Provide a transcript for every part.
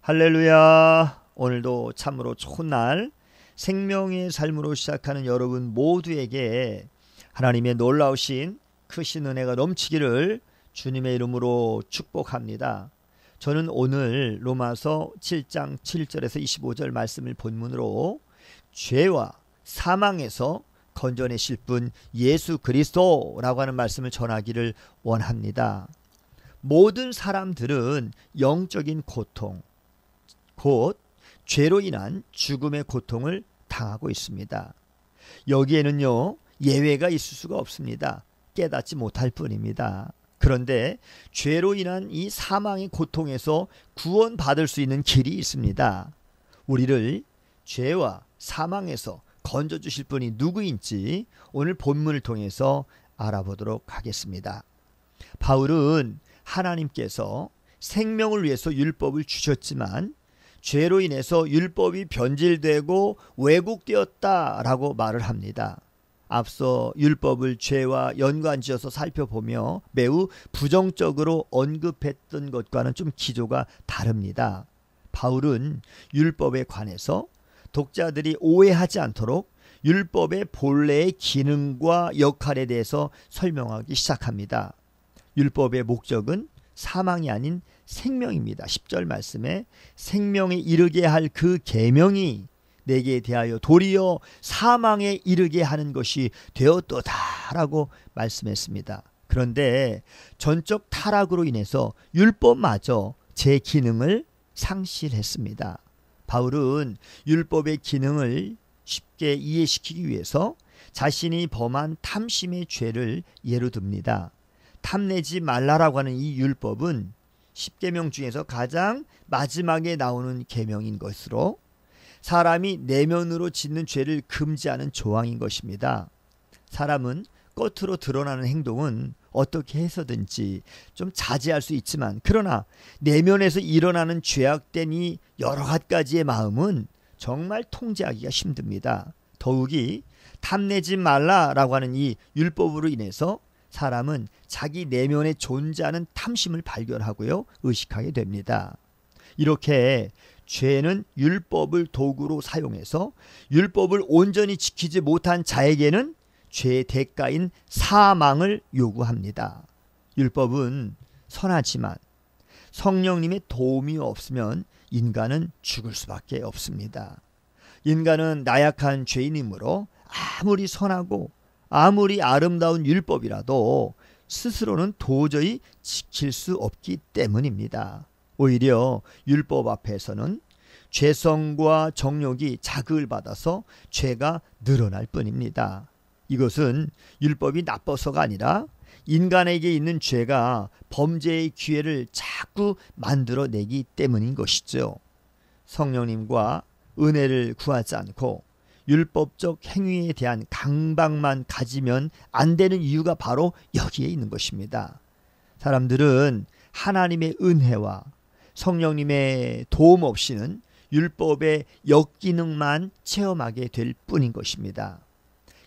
할렐루야. 오늘도 참으로 좋은 날, 생명의 삶으로 시작하는 여러분 모두에게 하나님의 놀라우신 크신 은혜가 넘치기를 주님의 이름으로 축복합니다. 저는 오늘 로마서 7장 7절에서 25절 말씀을 본문으로 죄와 사망에서 건져내실 분 예수 그리스도라고 하는 말씀을 전하기를 원합니다. 모든 사람들은 영적인 고통, 곧 죄로 인한 죽음의 고통을 당하고 있습니다. 여기에는요, 예외가 있을 수가 없습니다. 깨닫지 못할 뿐입니다. 그런데 죄로 인한 이 사망의 고통에서 구원받을 수 있는 길이 있습니다. 우리를 죄와 사망에서 건져주실 분이 누구인지 오늘 본문을 통해서 알아보도록 하겠습니다. 바울은 하나님께서 생명을 위해서 율법을 주셨지만 죄로 인해서 율법이 변질되고 왜곡되었다라고 말을 합니다. 앞서 율법을 죄와 연관지어서 살펴보며 매우 부정적으로 언급했던 것과는 좀 기조가 다릅니다. 바울은 율법에 관해서 독자들이 오해하지 않도록 율법의 본래의 기능과 역할에 대해서 설명하기 시작합니다. 율법의 목적은 사망이 아닌 생명입니다. 10절 말씀에 생명에 이르게 할 그 계명이 내게 대하여 도리어 사망에 이르게 하는 것이 되었도다라고 말씀했습니다. 그런데 전적 타락으로 인해서 율법마저 제 기능을 상실했습니다. 바울은 율법의 기능을 쉽게 이해시키기 위해서 자신이 범한 탐심의 죄를 예로 듭니다. 탐내지 말라라고 하는 이 율법은 10계명 중에서 가장 마지막에 나오는 계명인 것으로 사람이 내면으로 짓는 죄를 금지하는 조항인 것입니다. 사람은 겉으로 드러나는 행동은 어떻게 해서든지 좀 자제할 수 있지만, 그러나 내면에서 일어나는 죄악된 이 여러 가지의 마음은 정말 통제하기가 힘듭니다. 더욱이 탐내지 말라라고 하는 이 율법으로 인해서 사람은 자기 내면에 존재하는 탐심을 발견하고요, 의식하게 됩니다. 이렇게 죄는 율법을 도구로 사용해서 율법을 온전히 지키지 못한 자에게는 죄의 대가인 사망을 요구합니다. 율법은 선하지만 성령님의 도움이 없으면 인간은 죽을 수밖에 없습니다. 인간은 나약한 죄인이므로 아무리 선하고 아무리 아름다운 율법이라도 스스로는 도저히 지킬 수 없기 때문입니다. 오히려 율법 앞에서는 죄성과 정욕이 자극을 받아서 죄가 늘어날 뿐입니다. 이것은 율법이 나빠서가 아니라 인간에게 있는 죄가 범죄의 기회를 자꾸 만들어내기 때문인 것이죠. 성령님과 은혜를 구하지 않고 율법적 행위에 대한 강박만 가지면 안 되는 이유가 바로 여기에 있는 것입니다. 사람들은 하나님의 은혜와 성령님의 도움 없이는 율법의 역기능만 체험하게 될 뿐인 것입니다.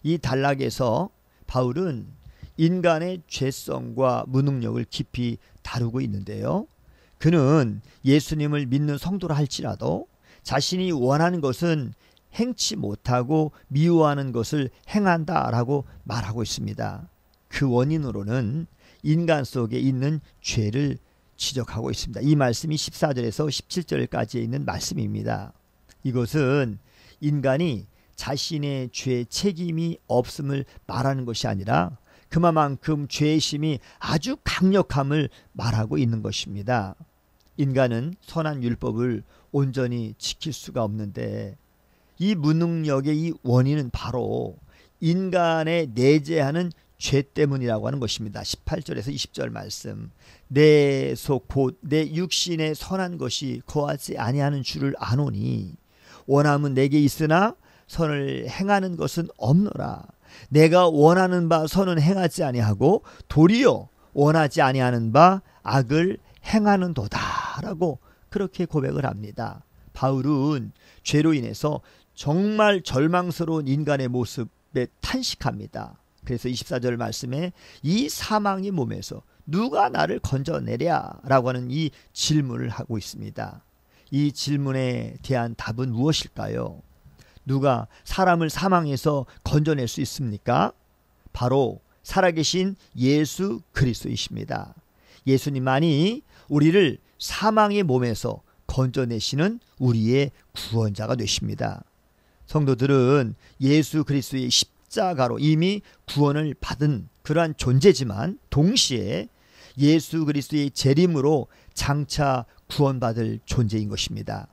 이 단락에서 바울은 인간의 죄성과 무능력을 깊이 다루고 있는데요. 그는 예수님을 믿는 성도라 할지라도 자신이 원하는 것은 행치 못하고 미워하는 것을 행한다라고 말하고 있습니다. 그 원인으로는 인간 속에 있는 죄를 지적하고 있습니다. 이 말씀이 14절에서 17절까지에 있는 말씀입니다. 이것은 인간이 자신의 죄 책임이 없음을 말하는 것이 아니라 그만큼 죄의 심이 아주 강력함을 말하고 있는 것입니다. 인간은 선한 율법을 온전히 지킬 수가 없는데 이 무능력의 이 원인은 바로 인간의 내재하는 죄 때문이라고 하는 것입니다. 18절에서 20절 말씀. 내 속 곧 내 육신에 선한 것이 거하지 아니하는 줄을 아노니 원함은 내게 있으나 선을 행하는 것은 없노라. 내가 원하는 바 선은 행하지 아니하고 도리어 원하지 아니하는 바 악을 행하는도다라고 그렇게 고백을 합니다. 바울은 죄로 인해서 정말 절망스러운 인간의 모습에 탄식합니다. 그래서 24절 말씀에 이 사망의 몸에서 누가 나를 건져내랴 라고 하는 이 질문을 하고 있습니다. 이 질문에 대한 답은 무엇일까요? 누가 사람을 사망에서 건져낼 수 있습니까? 바로 살아계신 예수 그리스도이십니다. 예수님만이 우리를 사망의 몸에서 건져내시는 우리의 구원자가 되십니다. 성도들은 예수 그리스도의 십자가로 이미 구원을 받은 그러한 존재지만 동시에 예수 그리스도의 재림으로 장차 구원받을 존재인 것입니다.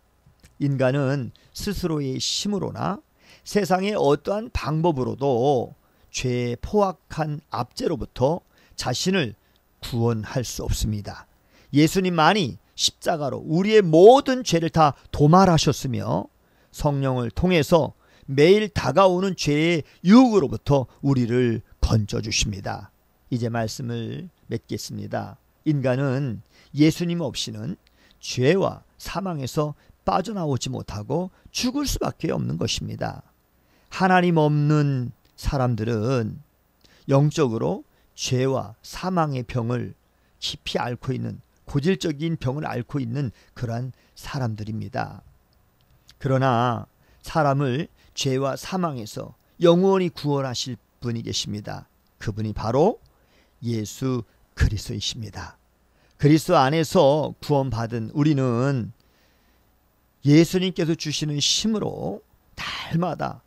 인간은 스스로의 힘으로나 세상의 어떠한 방법으로도 죄의 포악한 압제로부터 자신을 구원할 수 없습니다. 예수님만이 십자가로 우리의 모든 죄를 다 도말하셨으며 성령을 통해서 매일 다가오는 죄의 유혹으로부터 우리를 건져주십니다. 이제 말씀을 맺겠습니다. 인간은 예수님 없이는 죄와 사망에서 빠져나오지 못하고 죽을 수밖에 없는 것입니다. 하나님 없는 사람들은 영적으로 죄와 사망의 병을 깊이 앓고 있는, 고질적인 병을 앓고 있는 그러한 사람들입니다. 그러나 사람을 죄와 사망에서 영원히 구원하실 분이 계십니다. 그분이 바로 예수 그리스도이십니다. 그리스도 안에서 구원받은 우리는 예수님께서 주시는 힘으로 날마다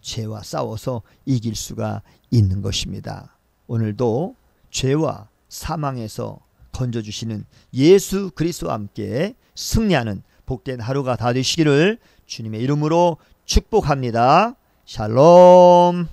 죄와 싸워서 이길 수가 있는 것입니다. 오늘도 죄와 사망에서 건져주시는 예수 그리스도와 함께 승리하는 복된 하루가 다 되시기를 주님의 이름으로 축복합니다. 샬롬.